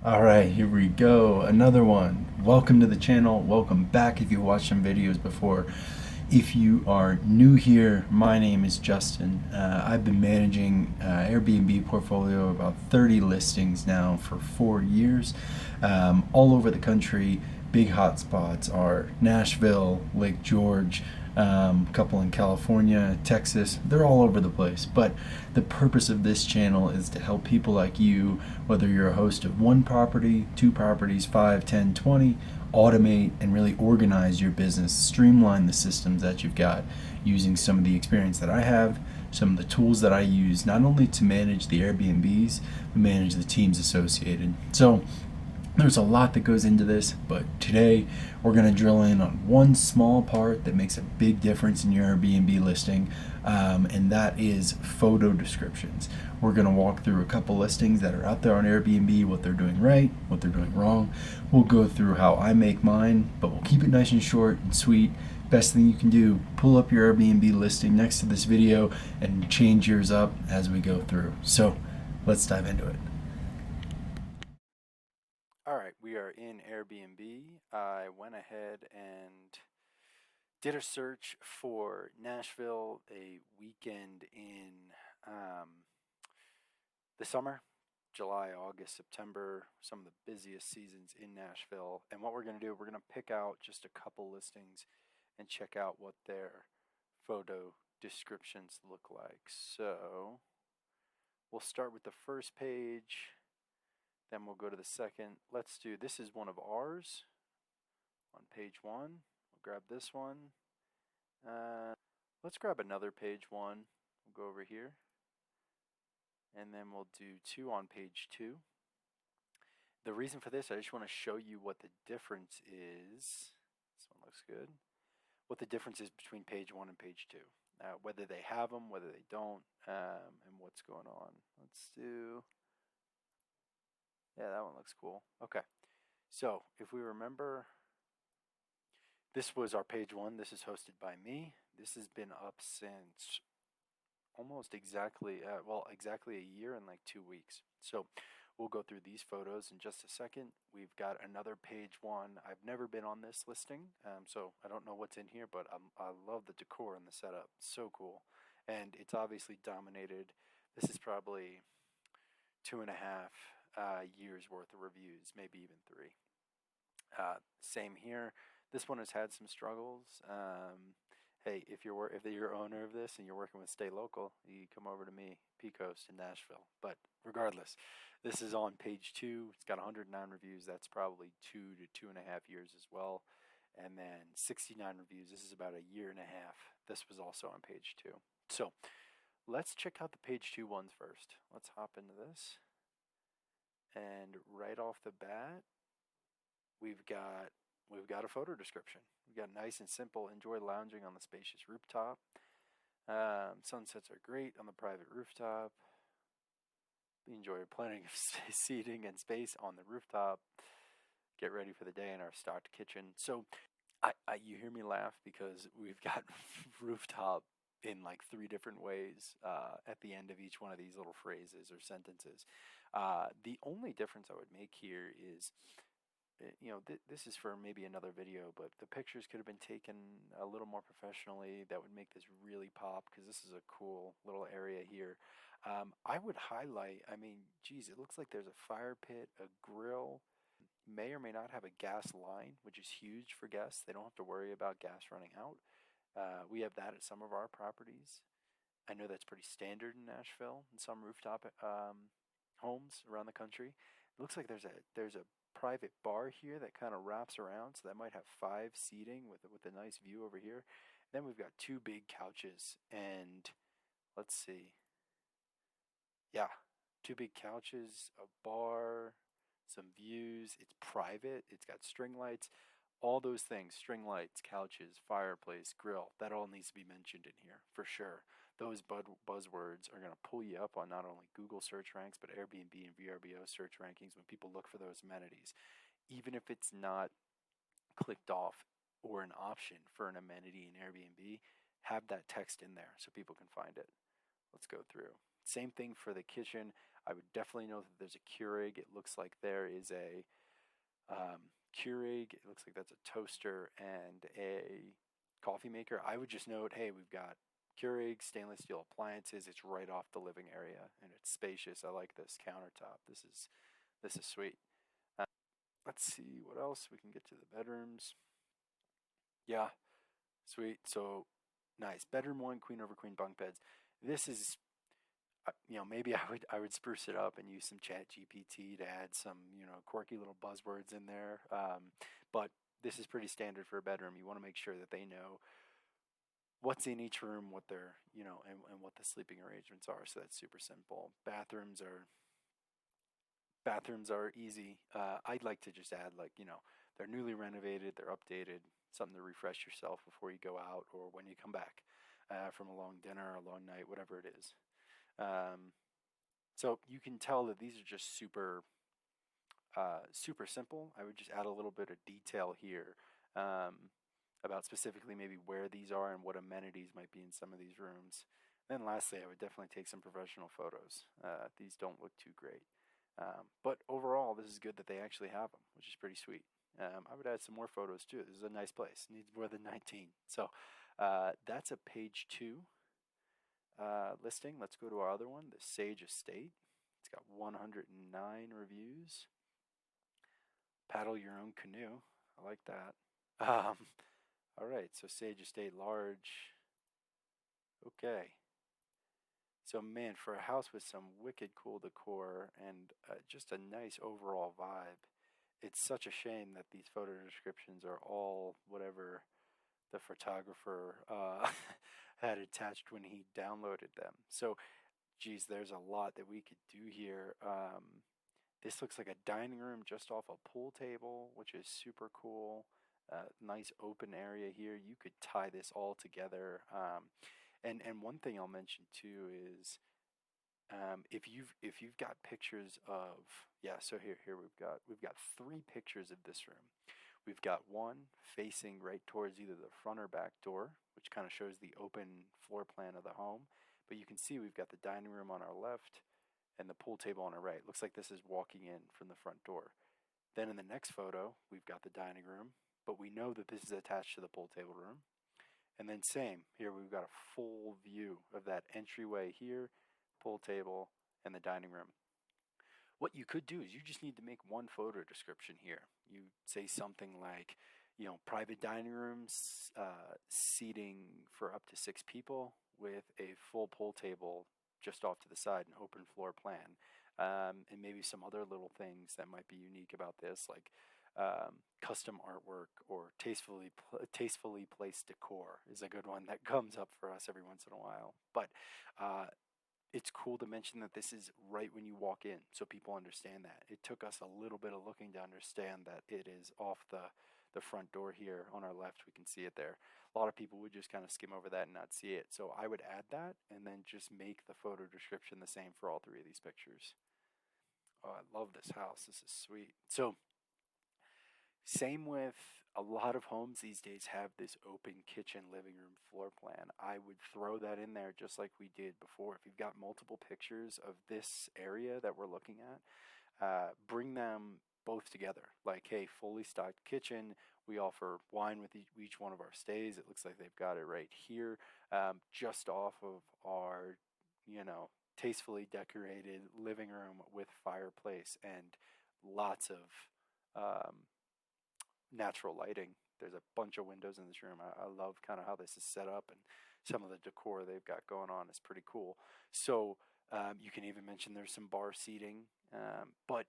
All right, here we go. Another one. Welcome to the channel. Welcome back if you watched some videos before. If you are new here, my name is Justin. I've been managing Airbnb portfolio about 30 listings now for 4 years, all over the country. Big hotspots are Nashville, Lake George, a couple in California, Texas. They're all over the place. But the purpose of this channel is to help people like you, whether you're a host of one property, two properties, 5, 10, 20, automate and really organize your business, streamline the systems that you've got using some of the experience that I have, some of the tools that I use, not only to manage the Airbnbs, but manage the teams associated. So there's a lot that goes into this, but today we're going to drill in on one small part that makes a big difference in your Airbnb listing, and that is photo descriptions. We're going to walk through a couple listings that are out there on Airbnb, what they're doing right, what they're doing wrong. We'll go through how I make mine, but we'll keep it nice and short and sweet. Best thing you can do, pull up your Airbnb listing next to this video and change yours up as we go through. So let's dive into it. All right, we are in Airbnb. I went ahead and did a search for Nashville, a weekend in the summer, July, August, September, some of the busiest seasons in Nashville. And what we're going to do, we're going to pick out just a couple listings and check out what their photo descriptions look like. So we'll start with the first page. Then we'll go to the second. Let's do, this is one of ours on page one. We'll grab this one. Let's grab another page one. We'll go over here. And then we'll do two on page two. The reason for this, I just want to show you what the difference is. This one looks good. What the difference is between page one and page two. Whether they have them, whether they don't, and what's going on. Let's do... Yeah, that one looks cool. Okay. So if we remember, this was our page one. This is hosted by me. This has been up since almost exactly, exactly a year and like 2 weeks. So we'll go through these photos in just a second. We've got another page one. I've never been on this listing, so I don't know what's in here, but I love the decor and the setup. So cool. And it's obviously dominated. This is probably 2.5 years worth of reviews, maybe even 3. Same here. This one has had some struggles. Hey, if you're owner of this and you're working with Stay Local, you come over to me, Pecos in Nashville. But regardless, this is on page 2. It's got 109 reviews. That's probably 2 to 2.5 years as well. And then 69 reviews. This is about a year and a half. This was also on page 2. So let's check out the page 2 ones first. Let's hop into this. And right off the bat, we've got a photo description. We've got nice and simple. Enjoy lounging on the spacious rooftop. Sunsets are great on the private rooftop. We enjoy plenty of seating and space on the rooftop. Get ready for the day in our stocked kitchen. So you hear me laugh because we've got rooftop in like 3 different ways at the end of each one of these little phrases or sentences. The only difference I would make here is, this is for maybe another video, but the pictures could have been taken a little more professionally. That would make this really pop because this is a cool little area here. I would highlight, geez, it looks like there's a fire pit, a grill, may or may not have a gas line, which is huge for guests. They don't have to worry about gas running out. We have that at some of our properties. I know that's pretty standard in Nashville in some rooftop homes around the country. It looks like there's a private bar here that kind of wraps around, so that might have 5 seating with a nice view over here. Then we've got 2 big couches, and let's see. Yeah, 2 big couches, a bar, some views. It's private. It's got string lights. All those things, string lights, couches, fireplace, grill, that all needs to be mentioned in here for sure. Those buzzwords are going to pull you up on not only Google search ranks, but Airbnb and VRBO search rankings when people look for those amenities. Even if it's not clicked off or an option for an amenity in Airbnb, have that text in there so people can find it. Let's go through. Same thing for the kitchen. I would definitely know that there's a Keurig. It looks like there is a Keurig. It looks like that's a toaster and a coffee maker. I would just note, hey, we've got Keurig, stainless steel appliances. It's right off the living area and it's spacious. I like this countertop. This is sweet. Uh, let's see what else we can get to the bedrooms. Yeah, sweet. So nice. Bedroom one, queen over queen bunk beds. This is maybe I would spruce it up and use some Chat GPT to add some quirky little buzzwords in there. But this is pretty standard for a bedroom. You want to make sure that they know what's in each room, what they're and what the sleeping arrangements are. So that's super simple. Bathrooms are easy. I'd like to just add they're newly renovated, they're updated, something to refresh yourself before you go out or when you come back from a long dinner, a long night, whatever it is. So you can tell that these are just super simple. I would just add a little bit of detail here about specifically maybe where these are and what amenities might be in some of these rooms. Then lastly, I would definitely take some professional photos. These don't look too great. But overall, this is good that they actually have them, which is pretty sweet. I would add some more photos too. This is a nice place. Needs more than 19. So that's a page 2 listing. Let's go to our other one, the Sage Estate. It's got 109 reviews. Paddle your own canoe. I like that. All right, so Sage Estate large. Okay. So man, for a house with some wicked cool decor and just a nice overall vibe, it's such a shame that these photo descriptions are all whatever the photographer had attached when he downloaded them. So, geez, there's a lot that we could do here. This looks like a dining room just off a pool table, which is super cool. Nice open area here. You could tie this all together. And one thing I'll mention too is if you've got pictures of so here we've got 3 pictures of this room. We've got one facing right towards either the front or back door, which kind of shows the open floor plan of the home. But you can see we've got the dining room on our left and the pool table on our right. Looks like this is walking in from the front door. Then in the next photo, we've got the dining room, but we know that this is attached to the pool table room. And then same, here we've got a full view of that entryway here, pool table, and the dining room. What you could do is you just need to make one photo description here. You say something like, private dining rooms, seating for up to 6 people with a full pool table just off to the side, an open floor plan. And maybe some other little things that might be unique about this, like custom artwork or tastefully placed decor is a good one that comes up for us every once in a while. But it's cool to mention that this is right when you walk in, so people understand that. It took us a little bit of looking to understand that it is off the front door here on our left. We can see it there. A lot of people would just kind of skim over that and not see it. So I would add that and then just make the photo description the same for all 3 of these pictures. Oh, I love this house. This is sweet. So same with a lot of homes these days have this open kitchen, living room, floor plan. I would throw that in there just like we did before. If you've got multiple pictures of this area that we're looking at, bring them both together. Like, hey, fully stocked kitchen. We offer wine with each one of our stays. It looks like they've got it right here, just off of our, tastefully decorated living room with fireplace and lots of natural lighting. There's a bunch of windows in this room. I love kind of how this is set up, and some of the decor they've got going on is pretty cool. So you can even mention there's some bar seating, but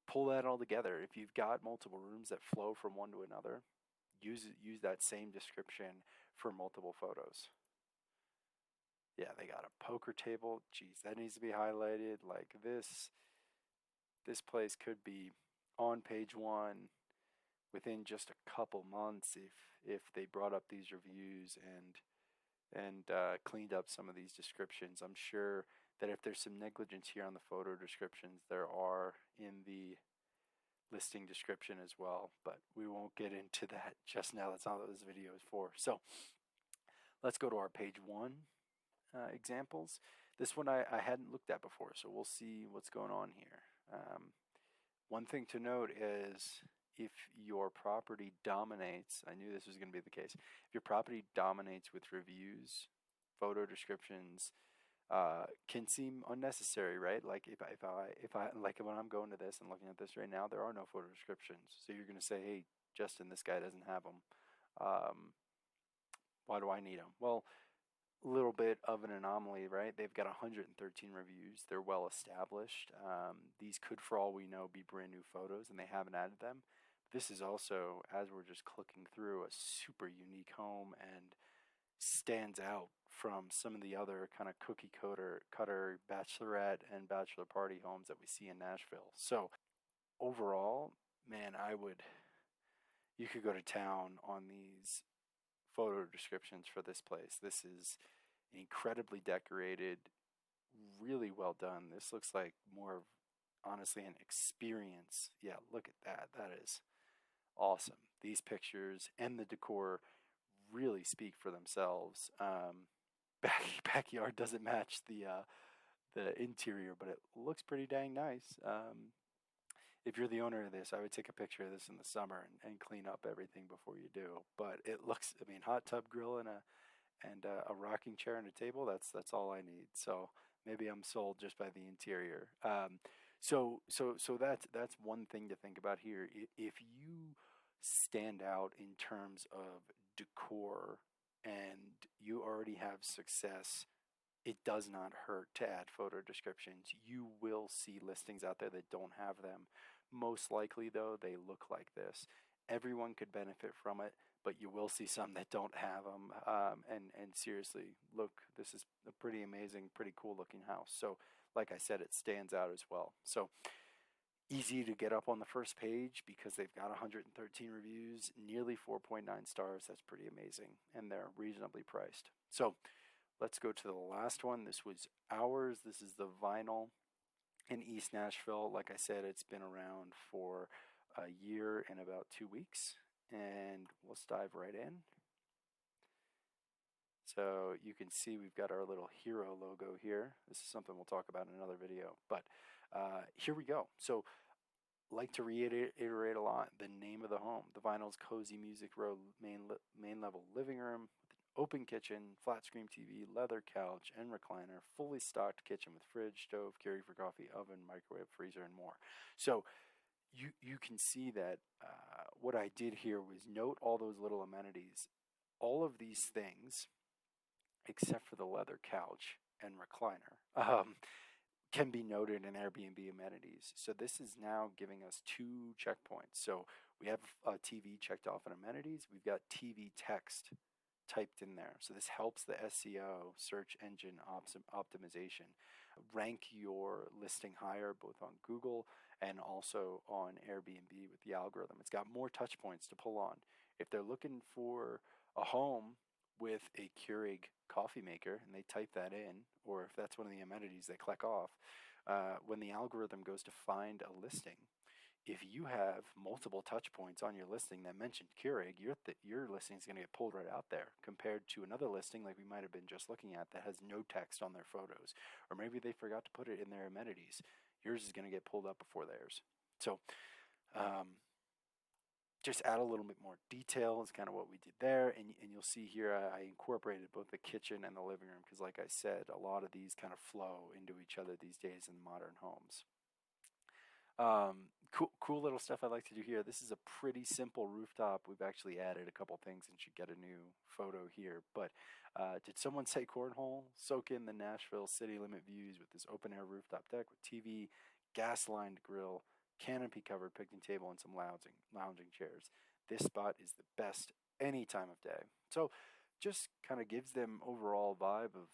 pull that all together. If you've got multiple rooms that flow from one to another, use that same description for multiple photos. Yeah, they got a poker table. Geez, that needs to be highlighted. Like this place could be on page 1 within just a couple months if they brought up these reviews and cleaned up some of these descriptions. I'm sure that if there's some negligence here on the photo descriptions, there are in the listing description as well, but we won't get into that just now. That's not what this video is for. So let's go to our page 1 examples. This one I hadn't looked at before, so we'll see what's going on here. One thing to note is if your property dominates, I knew this was going to be the case, if your property dominates with reviews, photo descriptions, can seem unnecessary, right? Like if I like when I'm going to this and looking at this right now, there are no photo descriptions. So you're going to say, hey, Justin, this guy doesn't have them. Why do I need them? Well, a little bit of an anomaly, right? They've got 113 reviews. They're well established. These could, for all we know, be brand new photos, and they haven't added them. This is also, as we're just clicking through, a super unique home and stands out from some of the other kind of cookie cutter bachelorette and bachelor party homes that we see in Nashville. So overall, man, you could go to town on these photo descriptions for this place. This is incredibly decorated, really well done. This looks like more of, honestly, an experience. Yeah, look at that. That is awesome. These pictures and the decor really speak for themselves. Backyard doesn't match the interior, but it looks pretty dang nice. If you're the owner of this, I would take a picture of this in the summer and clean up everything before you do. But it looks, I mean, hot tub grill and a rocking chair and a table. That's all I need. So maybe I'm sold just by the interior. So that's one thing to think about here. If you stand out in terms of decor and you already have success, it does not hurt to add photo descriptions. You will see listings out there that don't have them. Most likely, though, they look like this. Everyone could benefit from it, but you will see some that don't have them. And seriously, look, this is a pretty amazing, pretty cool looking house. So, like I said, it stands out as well. So, easy to get up on the first page because they've got 113 reviews, nearly 4.9 stars. That's pretty amazing, and they're reasonably priced. So, let's go to the last one. This was ours. This is the Vinyl in East Nashville. Like I said, it's been around for a year and about 2 weeks, and let's dive right in. So you can see we've got our little hero logo here. This is something we'll talk about in another video, but here we go. So like to reiterate a lot the name of the home. The Vinyl's cozy music row main level living room with an open kitchen, flat screen TV, leather couch, and recliner, fully stocked kitchen with fridge, stove, Keurig for coffee, oven, microwave, freezer, and more. So you can see that what I did here was note all those little amenities. All of these things, except for the leather couch and recliner, can be noted in Airbnb amenities. So this is now giving us 2 checkpoints. So we have TV checked off in amenities. We've got TV text typed in there. So this helps the SEO, search engine optimization, rank your listing higher both on Google and also on Airbnb with the algorithm. It's got more touch points to pull on. If they're looking for a home with a Keurig coffee maker and they type that in, or if that's one of the amenities they click off, when the algorithm goes to find a listing, if you have multiple touch points on your listing that mentioned Keurig, your listing is going to get pulled right out there compared to another listing like we might have been just looking at that has no text on their photos, or maybe they forgot to put it in their amenities. Yours is going to get pulled up before theirs. So just add a little bit more detail is kind of what we did there. And you'll see here I incorporated both the kitchen and the living room because, like I said, a lot of these kind of flow into each other these days in modern homes. Cool little stuff I like to do here. This is a pretty simple rooftop. We've actually added a couple things and should get a new photo here. But did someone say cornhole? Soak in the Nashville city limit views with this open air rooftop deck with TV, gas lined grill, canopy covered picnic table, and some lounging chairs. This spot is the best any time of day. So just kind of gives them overall vibe of,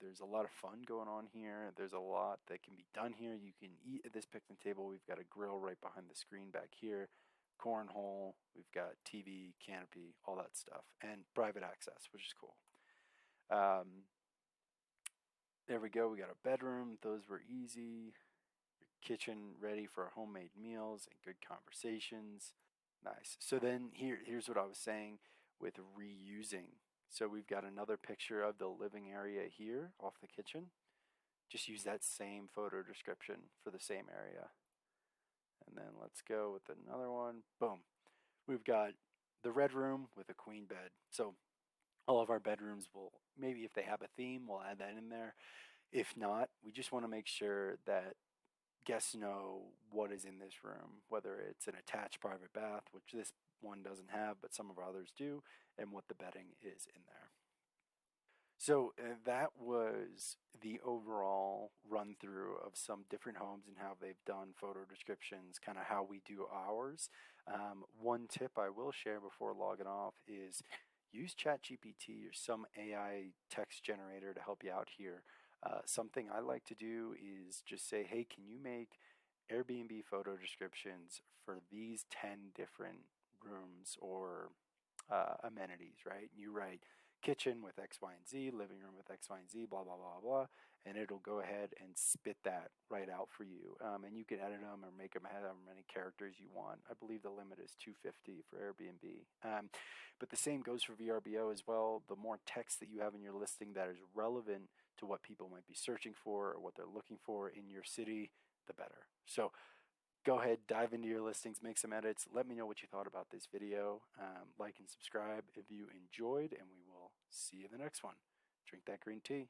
there's a lot of fun going on here. There's a lot that can be done here. You can eat at this picnic table. We've got a grill right behind the screen back here, cornhole, we've got TV, canopy, all that stuff, and private access, which is cool. There we go. We got a bedroom. Those were easy. Your kitchen ready for homemade meals and good conversations. Nice. So then here's what I was saying with reusing. So we've got another picture of the living area here off the kitchen. just use that same photo description for the same area. And then let's go with another one. Boom. We've got the red room with a queen bed. So all of our bedrooms will, maybe if they have a theme, we'll add that in there. If not, we just want to make sure that guests know what is in this room, whether it's an attached private bath, which this one doesn't have, but some of our others do, and what the bedding is in there. So that was the overall run through of some different homes and how they've done photo descriptions, kind of how we do ours. One tip I will share before logging off is use ChatGPT or some AI text generator to help you out here. Something I like to do is just say, hey, can you make Airbnb photo descriptions for these 10 different rooms or amenities, right? And you write kitchen with X, Y, and Z, living room with X, Y, and Z, blah, blah, blah, blah, and it'll go ahead and spit that right out for you. And you can edit them or make them have however many characters you want. I believe the limit is 250 for Airbnb. But the same goes for VRBO as well. The more text that you have in your listing that is relevant to what people might be searching for or what they're looking for in your city, the better. So go ahead, dive into your listings, make some edits. Let me know what you thought about this video. Like and subscribe if you enjoyed, and we will see you in the next one. Drink that green tea.